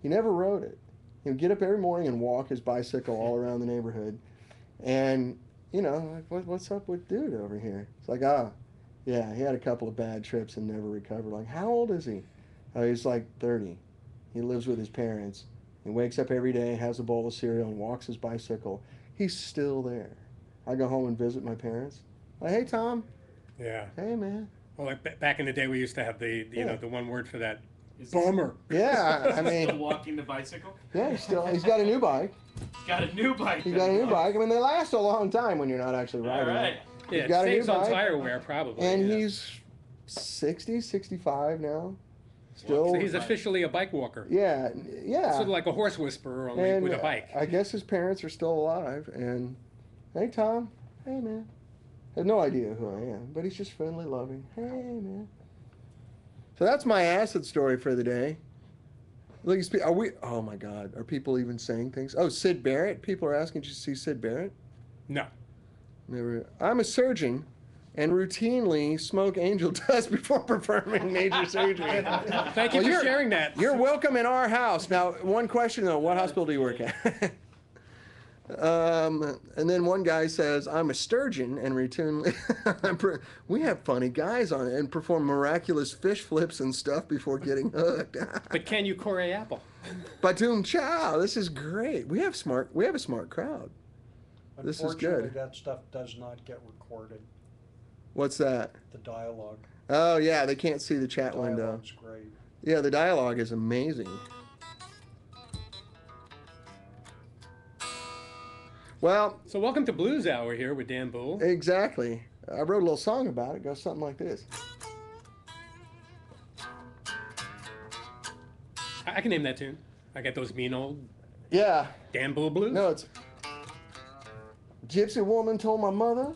He never rode it. He would get up every morning and walk his bicycle all around the neighborhood. And, you know, like, what's up with dude over here? It's like, yeah, he had a couple of bad trips and never recovered. Like, how old is he? Oh, he's like 30. He lives with his parents. He wakes up every day, has a bowl of cereal, and walks his bicycle. He's still there. I go home and visit my parents. Like, hey, Tom. Yeah. Hey, man. Well, like back in the day, we used to have the Yeah. know the one word for that. Is this Bummer. Yeah, I still mean, walking the bicycle? yeah, he's got a new bike. Got a new bike. He's got a new bike. I mean, they last a long time when you're not actually All riding. right. it. Yeah, He's it got a new saves on bike. tire wear probably. And yeah. he's 60, 65 now. Still. So he's officially a bike walker. Yeah, yeah. Sort of like a horse whisperer, only And with a bike. I guess his parents are still alive. And hey, Tom. Hey, man. Has no idea who I am, but he's just friendly, loving. Hey, man. So that's my acid story for the day. Look, are we? Oh my God, are people even saying things? Oh, Sid Barrett. People are asking, did you see Sid Barrett? No. Never. I'm a surgeon, and routinely smoke angel dust before performing major surgery. Thank you Well, for sharing that. You're welcome in our house. Now, one question though: what hospital do you work at? And then one guy says, I'm a sturgeon and routinely, we have funny guys on it and perform miraculous fish flips and stuff before getting hooked. But can you core apple? Batum chow, this is great. We have a smart crowd. This is Unfortunately, good. that stuff does not get recorded, What's that? the dialogue. Oh yeah, they can't see the chat window. Dialogue's great. Yeah, the dialogue is amazing. Well, So welcome to Blues Hour here with Dan Bull. exactly. I wrote a little song about it. It goes something like this. I can name that tune. I got those mean old Yeah. Dan Bull blues. No, it's Gypsy woman told my mother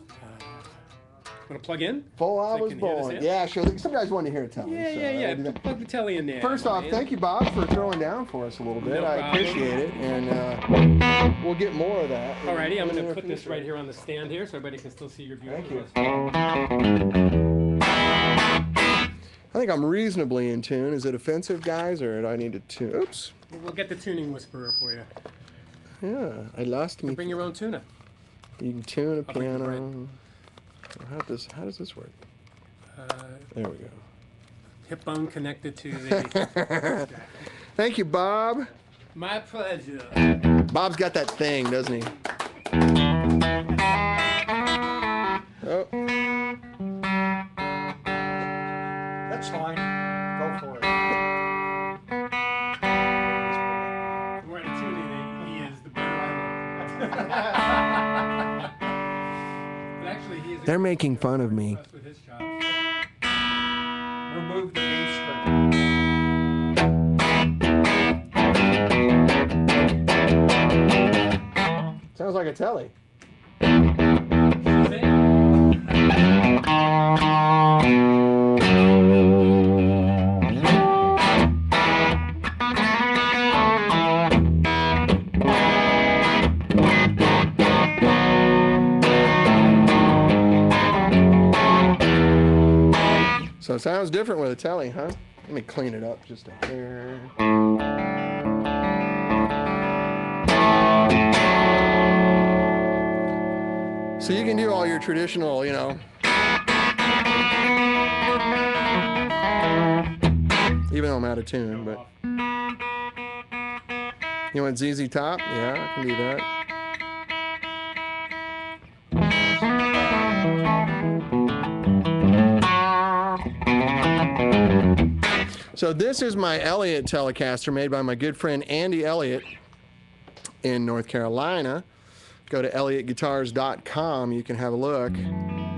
Want to plug in? before I So was can you hear born. this Yeah, sure. Some guys want to hear it tell me. Yeah, so yeah, I'll yeah. do that. Plug the telly in there. First my off, man. thank you, Bob, for throwing down for us a little bit. No I problem. appreciate it, and we'll get more of that. Alrighty, I'm in going the to put this future. right here on the stand here so everybody can still see your beautiful Thank you. voice. I think I'm reasonably in tune. Is it offensive, guys, or do I need to tune? Oops. We'll get the tuning whisperer for you. Yeah, I lost me. Bring your own tuna. You can tune a I'll bring the piano. How does this work? There we go. Hip bone connected to the... Thank you, Bob. My pleasure. Bob's got that thing, doesn't he? Oh, That's fine. Go for it. The more the tuning he is, the better I look. But actually, he is... they're making fun of me. impressed with his job. Remove the B string. Sounds like a telly. So it sounds different with a telly, huh? Let me clean it up just a hair. So you can do all your traditional, even though I'm out of tune, but you want ZZ Top? Yeah, I can do that. So this is my Elliott Telecaster made by my good friend Andy Elliott in North Carolina. Go to elliottguitars.com. You can have a look.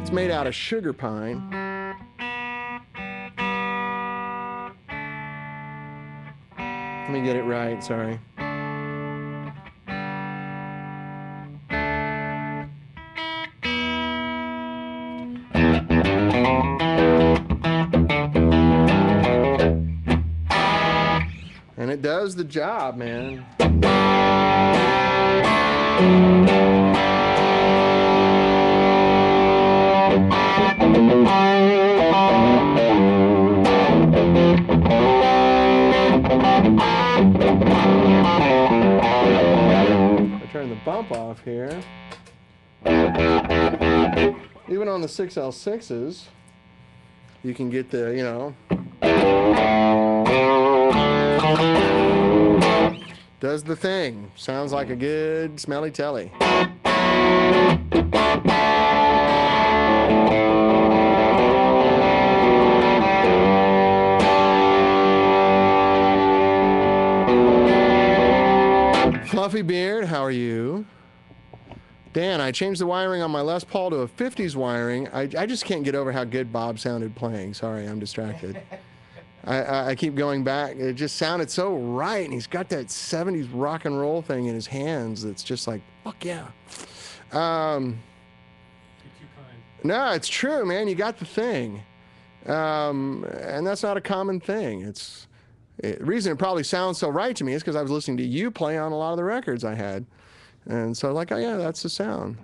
It's made out of sugar pine. Let me get it right, sorry. And it does the job, man. I turn the bump off here. Even on the 6L6s, you can get the, does the thing. Sounds like a good smelly telly. Fluffy Beard, how are you? Dan, I changed the wiring on my Les Paul to a 50s wiring. I just can't get over how good Bob sounded playing. Sorry, I'm distracted. I keep going back. It just sounded so right, and he's got that 70s rock and roll thing in his hands that's just like, fuck yeah. You're too kind. No, it's true, man. You got the thing. And that's not a common thing. The reason it probably sounds so right to me is because I was listening to you play on a lot of the records I had. And so like, oh yeah, that's the sound.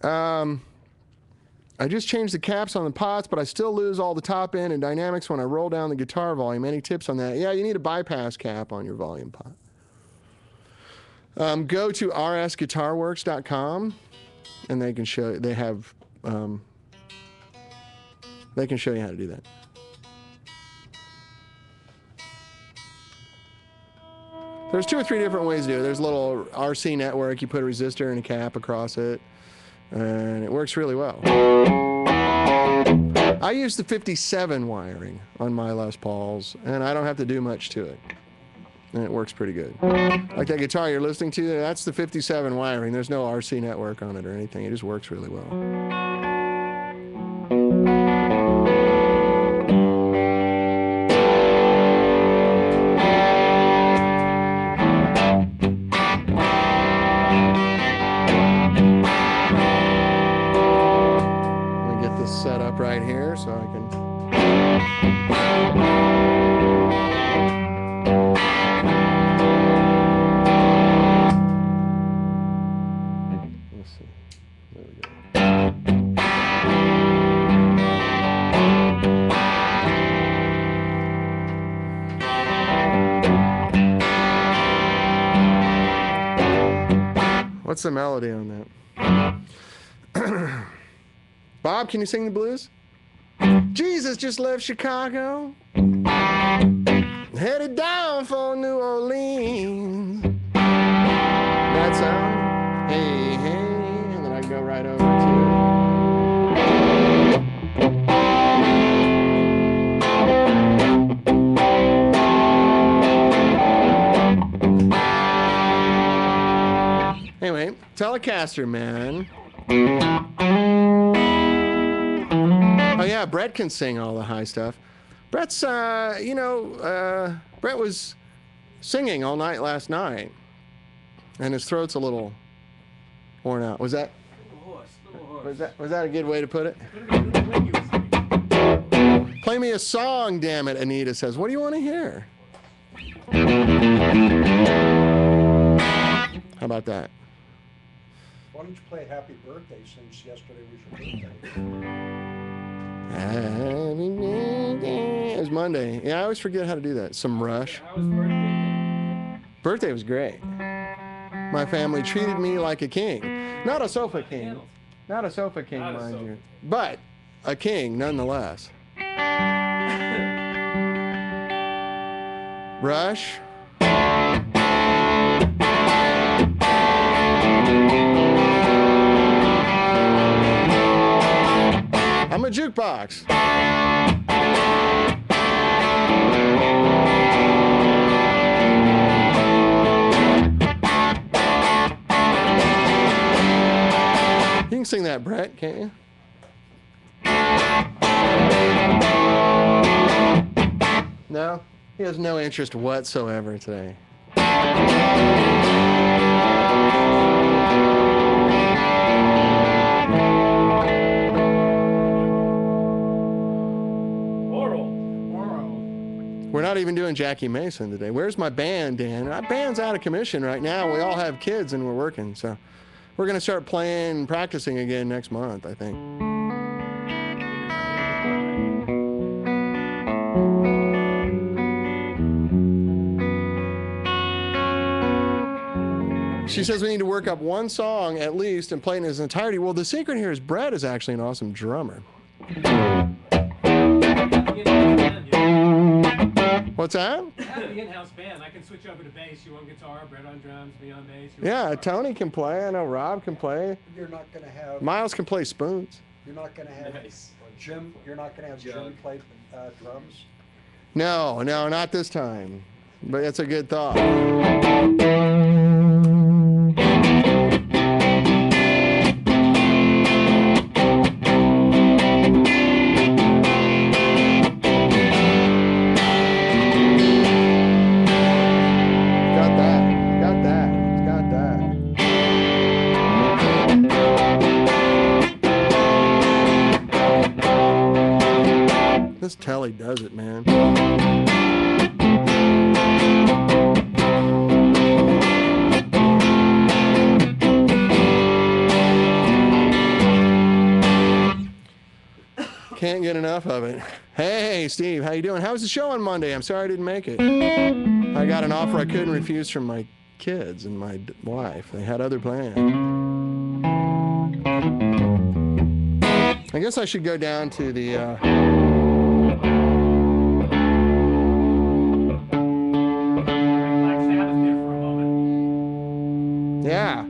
I just changed the caps on the pots, but I still lose all the top end and dynamics when I roll down the guitar volume. Any tips on that? Yeah, you need a bypass cap on your volume pot. Go to rsguitarworks.com and they can show you how to do that. There's 2 or 3 different ways to do it. There's a little RC network. You put a resistor and a cap across it, and it works really well. I use the 57 wiring on my Les Pauls, and I don't have to do much to it. And it works pretty good. Like that guitar you're listening to, that's the 57 wiring. There's no RC network on it or anything. It just works really well. Let me get this set up right here so I can... What's the melody on that? Bob, can you sing the blues? Jesus just left Chicago, headed down for New Orleans. That sound? Hey, hey, and then I can go right over to... Anyway, Telecaster, man. Oh yeah, Brett can sing all the high stuff. Brett's, Brett was singing all night last night, and his throat's a little worn out. Was that a good way to put it? Play me a song, damn it, Anita says. What do you want to hear? How about that? Why don't you play Happy Birthday since yesterday was your birthday? Happy birthday. It was Monday. Yeah, I always forget how to do that. Some Rush. How was birthday? Birthday was great. My family treated me like a king. Not a sofa king. Not a sofa king, Not a mind sofa. you. But a king nonetheless. Rush. I'm a jukebox. You can sing that, Brett, can't you? No? He has no interest whatsoever today. We're not even doing Jackie Mason today. Where's my band, Dan? My band's out of commission right now. We all have kids and we're working, so we're going to start playing, practicing again next month, I think. She says we need to work up one song at least and play it in its entirety. Well, the secret here is Brett is actually an awesome drummer. What's that? I have the in-house band. I can switch over to bass. You on guitar, Brett on drums, me on bass. Yeah, Tony can play. I know Rob can play. You're not going to have. Miles can play spoons. You're not going to have Nice. Jim. You're not going to have Jim play drums. No, not this time. But it's a good thought. man. Can't get enough of it. Hey, Steve, how you doing? How was the show on Monday? I'm sorry I didn't make it. I got an offer I couldn't refuse from my kids and my wife. They had other plans. I guess I should go down to the... Black Sabbath there for a moment. Yeah.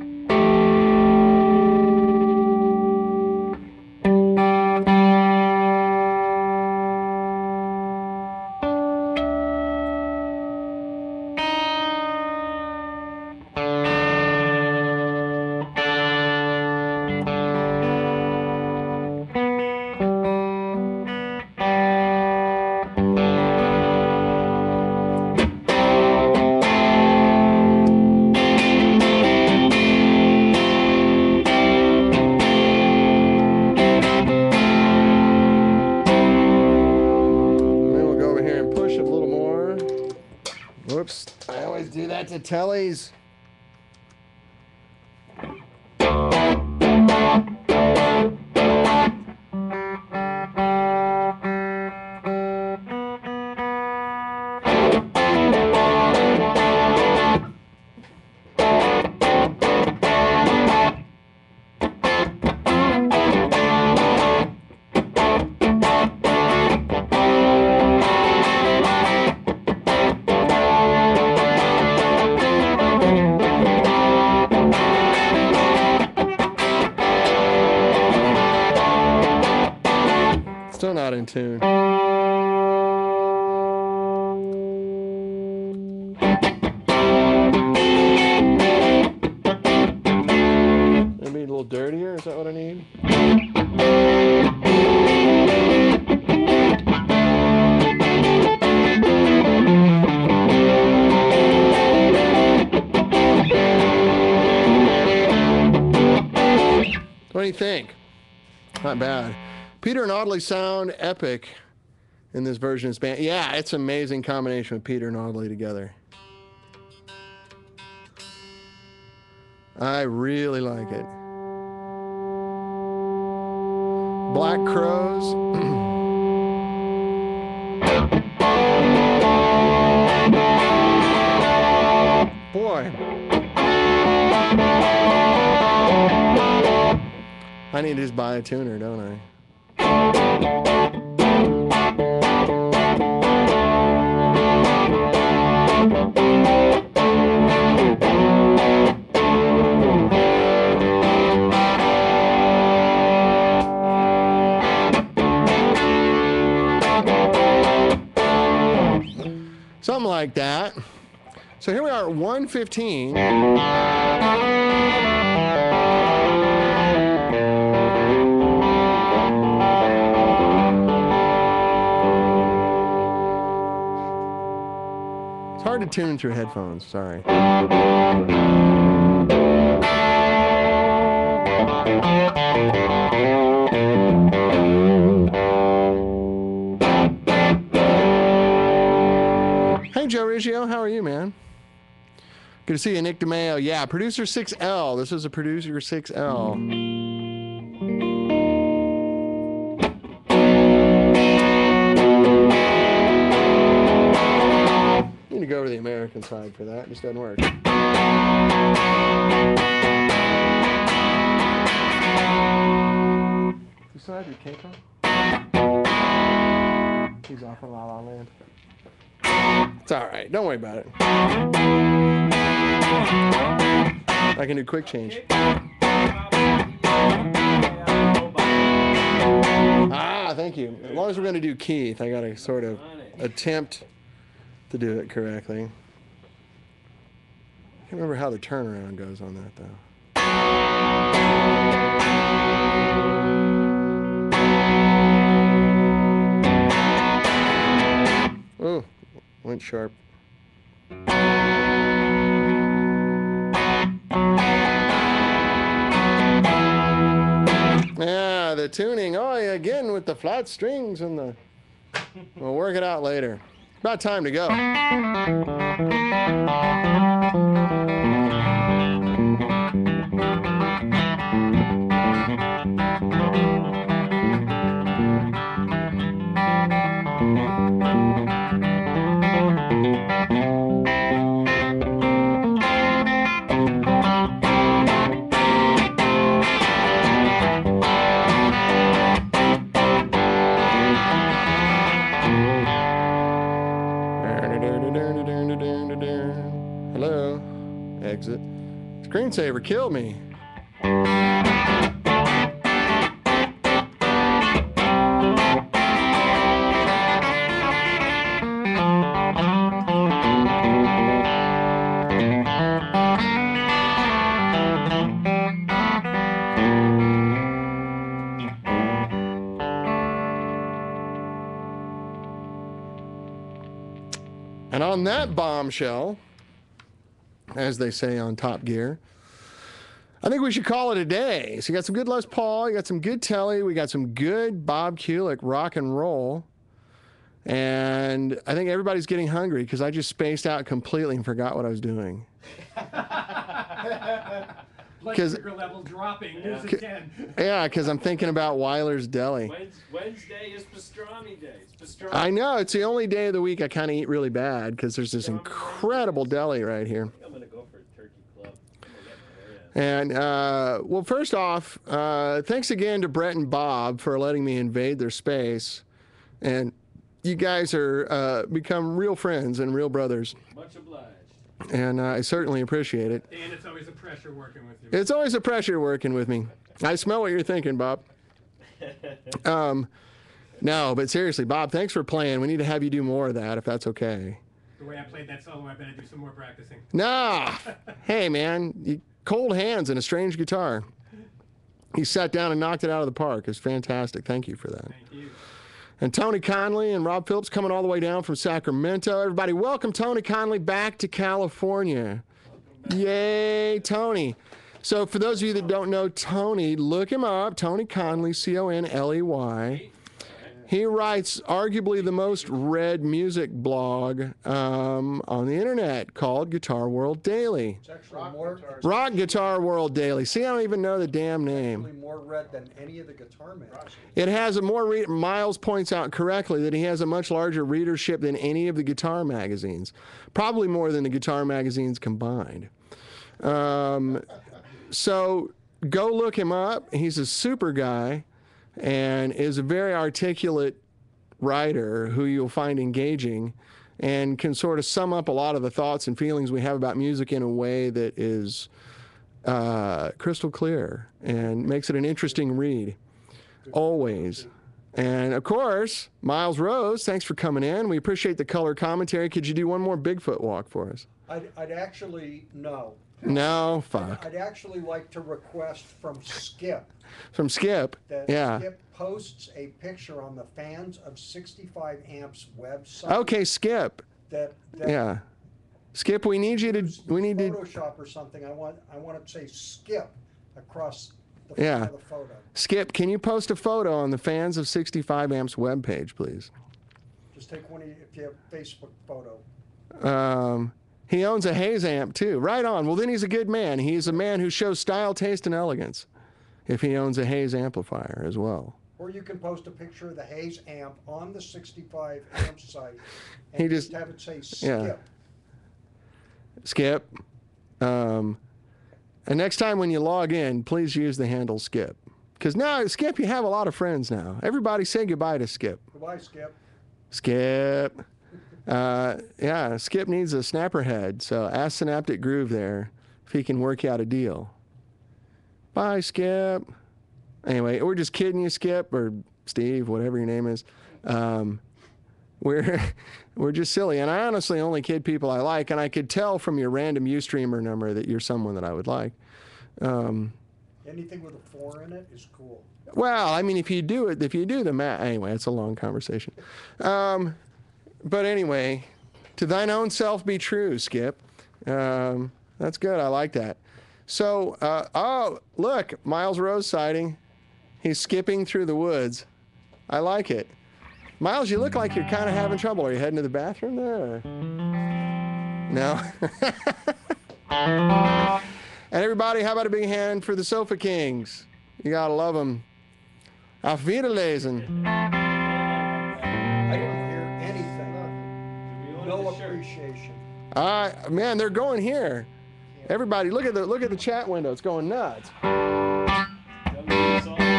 Whoops. I always do that to tellies. Still not in tune. Maybe a little dirtier, is that what I need? What do you think? Not bad. Peter and Audley sound epic in this version of this band. Yeah, it's an amazing combination with Peter and Audley together. I really like it. Black Crows. Boy. I need to just buy a tuner, don't I? Something like that. So here we are at 1:15. It's hard to tune through headphones, sorry. Hey, Joe Riggio, how are you, man? Good to see you, Nick DeMeo. Yeah, Producer 6L. This is a Producer 6L. Need to go over to the American side for that. It just doesn't work. You still have your cape on? He's off in La La Land. It's all right. Don't worry about it. I can do quick change. Ah, thank you. As long as we're going to do Keith, I got to sort of attempt to do it correctly. I can't remember how the turnaround goes on that, though. Oh, went sharp. Yeah, the tuning. Oh, yeah, again with the flat strings and the We'll work it out later. About time to go. Hello. Exit. Screensaver killed me. And on that bombshell, as they say on Top Gear, I think we should call it a day. So you got some good Les Paul, you got some good Telly, we got some good Bob Kulick rock and roll. And I think everybody's getting hungry because I just spaced out completely and forgot what I was doing. Blood sugar level dropping. News at 10. Yeah, because I'm thinking about Weiler's Deli. Wednesday is pastrami day. It's pastrami. I know, it's the only day of the week I kind of eat really bad because there's this incredible deli right here. I'm gonna go for a turkey club. And, well, first off, thanks again to Brett and Bob for letting me invade their space. And you guys are become real friends and real brothers. Much obliged. And I certainly appreciate it. And it's always a pressure working with you. It's always a pressure working with me. I smell what you're thinking, Bob. No, but seriously, Bob, thanks for playing. We need to have you do more of that if that's okay. The way I played that solo, I better do some more practicing. Nah. Hey, man, cold hands and a strange guitar. He sat down and knocked it out of the park. It's fantastic. Thank you for that. Thank you. And Tony Conley and Rob Phillips coming all the way down from Sacramento. Everybody, welcome Tony Conley back to California. Yay, Tony. So for those of you that don't know Tony, look him up. Tony Conley, Conley. He writes arguably the most read music blog on the internet called Guitar World Daily. It's actually more, Rock Guitar World Daily. See, I don't even know the damn name. actually more read than any of the guitar magazines. It has a more Miles points out correctly that he has a much larger readership than any of the guitar magazines, probably more than the guitar magazines combined. So go look him up. He's a super guy and is a very articulate writer who you'll find engaging and can sort of sum up a lot of the thoughts and feelings we have about music in a way that is crystal clear and makes it an interesting read. Always. And of course, Miles Rose, thanks for coming in. We appreciate the color commentary. Could you do one more Bigfoot walk for us? I'd actually, no. No, fuck. I'd actually like to request from Skip From Skip. that Yeah. Skip posts a picture on the Fans of 65 Amps website. Okay, Skip. That Yeah. Skip, we need you to. We need to. Photoshop or something. I want to say Skip across the front Yeah. of the photo. Skip, can you post a photo on the Fans of 65 Amps webpage, please? Just take one if you have Facebook photo. He owns a Hayes amp too. Right on. Well, then he's a good man. He's a man who shows style, taste, and elegance. If he owns a Hayes amplifier as well. Or you can post a picture of the Hayes amp on the 65 amp site and He just- have it say Skip. yeah. Skip. And next time when you log in, please use the handle Skip. Because now, Skip, you have a lot of friends now. Everybody say goodbye to Skip. Goodbye, Skip. Skip. Yeah, Skip needs a snapper head, so ask Synaptic Groove there if he can work you out a deal. Bye, Skip. Anyway, we're just kidding you, Skip, or Steve, whatever your name is. We're just silly, and I honestly only kid people I like, and I could tell from your random Ustreamer number that you're someone that I would like. Anything with a 4 in it is cool. Well, I mean, if you do the math, anyway, it's a long conversation. But anyway, to thine own self be true, Skip. That's good. I like that. So, oh, look, Miles Rose sighting. He's skipping through the woods. I like it. Miles, you look like you're kind of having trouble. Are you heading to the bathroom there? Or? No? And everybody, how about a big hand for the Sofa Kings? You gotta love them. Auf Wiederlesen. I didn't hear anything. We wanted No the shirt. appreciation. Man, they're going here. Everybody, look at the chat window. It's going nuts. W Salt Lodge.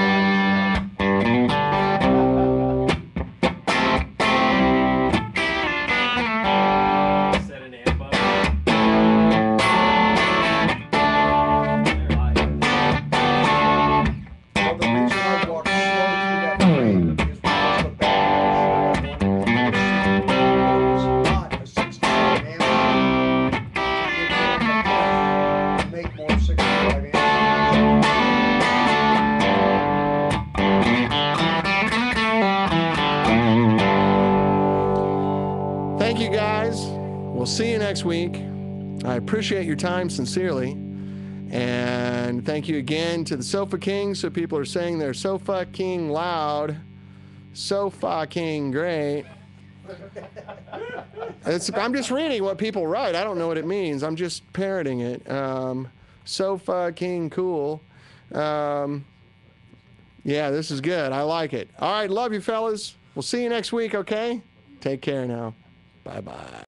Set an amp up. Well, the reason I walked slow through that train is because the back of my shirt. I wanted to make sure it was not a 65 amp. To make more 65 amp. Thank you, guys. We'll see you next week. I appreciate your time sincerely. And thank you again to the Sofa Kings. So people are saying they're so fucking loud, so fucking great. I'm just reading what people write. I don't know what it means. I'm just parroting it. So fucking cool. Yeah, this is good. I like it. All right, love you, fellas. We'll see you next week, okay? Take care now. Bye-bye.